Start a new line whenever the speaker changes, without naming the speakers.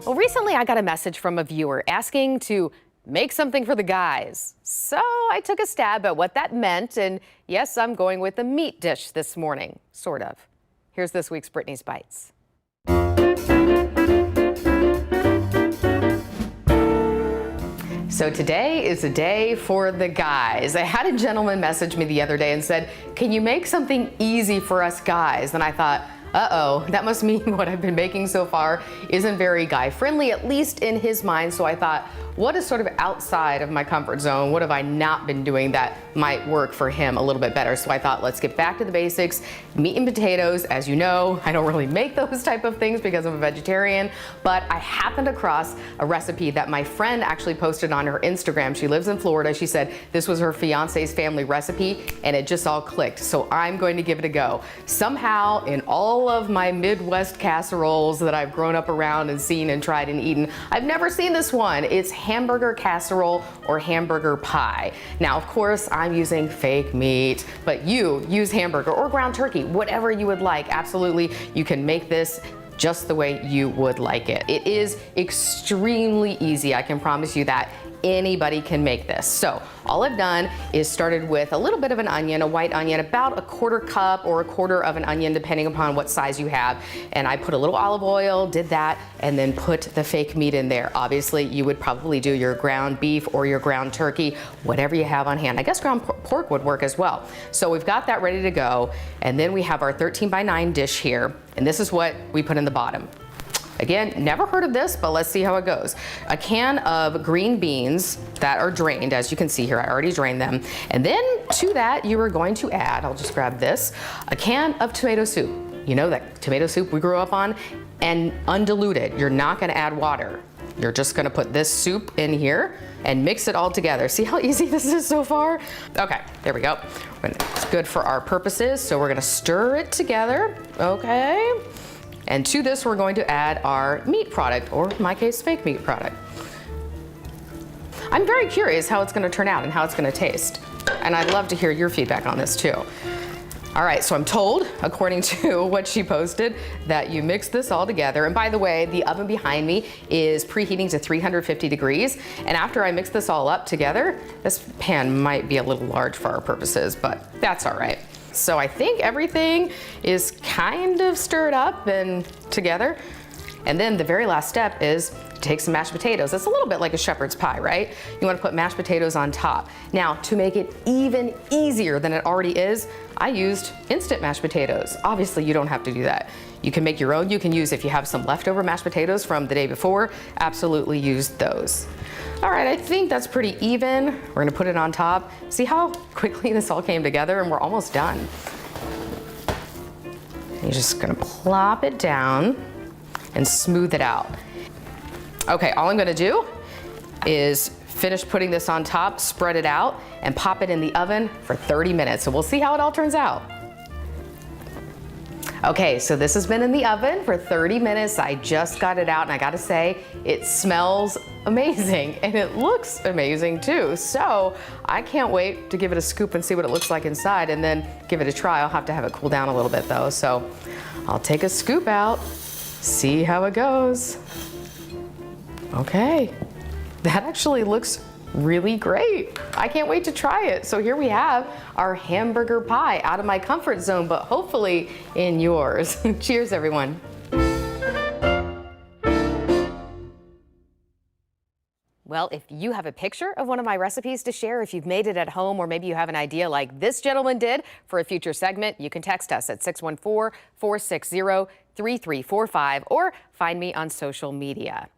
Well, recently I got a message from a viewer asking to make something for the guys. So I took a stab at what that meant, and yes, I'm going with a meat dish this morning, sort of. Here's this week's Brittany's Bites. So today is a day for the guys. I had a gentleman message me the other day and said, can you make something easy for us guys? And I thought, uh-oh, that must mean what I've been making so far isn't very guy friendly, at least in his mind. So I thought, what is sort of outside of my comfort zone? What have I not been doing that might work for him a little bit better? So I thought, let's get back to the basics. Meat and potatoes, as you know, I don't really make those type of things because I'm a vegetarian, but I happened across a recipe that my friend actually posted on her Instagram. She lives in Florida. She said this was her fiance's family recipe and it just all clicked. So I'm going to give it a go. Somehow in all of my Midwest casseroles that I've grown up around and seen and tried and eaten, I've never seen this one. It's hamburger casserole or hamburger pie. Now, of course, I'm using fake meat, but you use hamburger or ground turkey, whatever you would like. Absolutely, you can make this just the way you would like it. It is extremely easy, I can promise you that. Anybody can make this. So all I've done is started with a little bit of an onion, a white onion, about a quarter cup or a quarter of an onion, depending upon what size you have. And I put a little olive oil, did that, and then put the fake meat in there. Obviously, you would probably do your ground beef or your ground turkey, whatever you have on hand. I guess ground pork would work as well. So we've got that ready to go. And then we have our 13x9 dish here. And this is what we put in the bottom. Again, never heard of this, but let's see how it goes. A can of green beans that are drained, as you can see here, I already drained them. And then to that, you are going to add, I'll just grab this, a can of tomato soup. You know that tomato soup we grew up on, and undiluted. You're not gonna add water. You're just gonna put this soup in here and mix it all together. See how easy this is so far? Okay, there we go. It's good for our purposes, so we're gonna stir it together, okay? And to this, we're going to add our meat product, or in my case, fake meat product. I'm very curious how it's gonna turn out and how it's gonna taste. And I'd love to hear your feedback on this too. All right, so I'm told, according to what she posted, that you mix this all together. And by the way, the oven behind me is preheating to 350 degrees. And after I mix this all up together, this pan might be a little large for our purposes, but that's all right. So I think everything is kind of stirred up and together. And then the very last step is take some mashed potatoes. It's a little bit like a shepherd's pie, right? You want to put mashed potatoes on top. Now, to make it even easier than it already is, I used instant mashed potatoes. Obviously, you don't have to do that. You can make your own. You can use, if you have some leftover mashed potatoes from the day before, absolutely use those. All right, I think that's pretty even. We're gonna put it on top. See how quickly this all came together, and we're almost done. You're just gonna plop it down and smooth it out. Okay, all I'm gonna do is finish putting this on top, spread it out, and pop it in the oven for 30 minutes. So we'll see how it all turns out. Okay, so this has been in the oven for 30 minutes. I just got it out, and I gotta say, it smells amazing, and it looks amazing too. So I can't wait to give it a scoop and see what it looks like inside, and then give it a try. I'll have to have it cool down a little bit though. So I'll take a scoop out, see how it goes. Okay, that actually looks really great. I can't wait to try it. So here we have our hamburger pie, out of my comfort zone, but hopefully in yours. Cheers, everyone. Well, if you have a picture of one of my recipes to share, if you've made it at home, or maybe you have an idea like this gentleman did for a future segment, you can text us at 614-460-3345 or find me on social media.